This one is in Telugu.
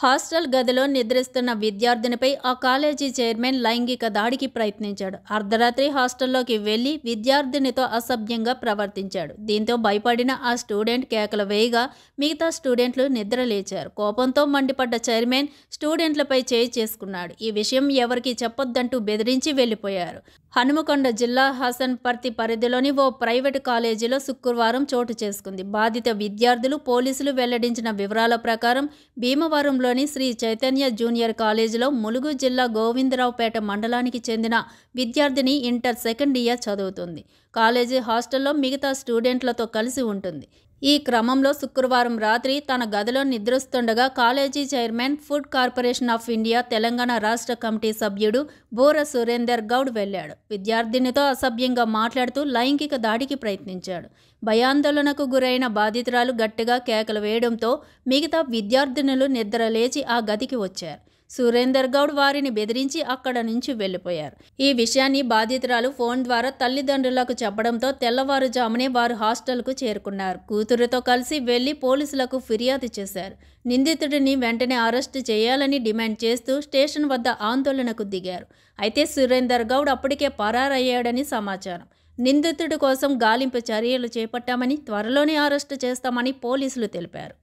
హాస్టల్ గదిలో నిద్రిస్తున్న విద్యార్థినిపై ఆ కాలేజీ చైర్మన్ లైంగిక దాడికి ప్రయత్నించాడు. అర్ధరాత్రి హాస్టల్లోకి వెళ్లి విద్యార్థినితో అసభ్యంగా ప్రవర్తించాడు. దీంతో భయపడిన ఆ స్టూడెంట్ కేకలు వేయగా మిగతా స్టూడెంట్లు నిద్రలేచారు. కోపంతో మండిపడ్డ చైర్మన్ స్టూడెంట్లపై చేయి చేసుకున్నాడు. ఈ విషయం ఎవరికీ చెప్పొద్దంటూ బెదిరించి వెళ్లిపోయారు. హనుమకొండ జిల్లా హసన్పర్తి పరిధిలోని ఓ ప్రైవేటు కాలేజీలో శుక్రవారం చోటు చేసుకుంది. బాధిత విద్యార్థులు పోలీసులు వెల్లడించిన వివరాల ప్రకారం భీమవరంలోని శ్రీ చైతన్య జూనియర్ కాలేజీలో ములుగు జిల్లా గోవిందరావుపేట మండలానికి చెందిన విద్యార్థిని ఇంటర్ సెకండ్ ఇయర్ చదువుతుంది. కాలేజీ హాస్టల్లో మిగతా స్టూడెంట్లతో కలిసి ఉంటుంది. ఈ క్రమంలో శుక్రవారం రాత్రి తన గదిలో నిద్రిస్తుండగా college chairman, food corporation of India Telangana రాష్ట్ర కమిటీ సభ్యుడు బోర సురేందర్ గౌడ్ వెళ్లాడు. విద్యార్థినితో అసభ్యంగా మాట్లాడుతూ లైంగిక దాడికి ప్రయత్నించాడు. భయాందోళనకు గురైన బాధితురాలు గట్టిగా కేకలు వేయడంతో మిగతా విద్యార్థినులు నిద్రలేచి ఆ గదికి వచ్చారు. సురేందర్ గౌడ్ వారిని బెదిరించి అక్కడ నుంచి వెళ్లిపోయారు. ఈ విషయాన్ని బాధితురాలు ఫోన్ ద్వారా తల్లిదండ్రులకు చెప్పడంతో తెల్లవారుజామునే వారు హాస్టల్కు చేరుకున్నారు. కూతురుతో కలిసి వెళ్లి పోలీసులకు ఫిర్యాదు చేశారు. నిందితుడిని వెంటనే అరెస్టు చేయాలని డిమాండ్ చేస్తూ స్టేషన్ వద్ద ఆందోళనకు దిగారు. అయితే సురేందర్ గౌడ్ అప్పటికే పరారయ్యాడని సమాచారం. నిందితుడి కోసం గాలింపు చర్యలు చేపట్టామని, త్వరలోనే అరెస్టు చేస్తామని పోలీసులు తెలిపారు.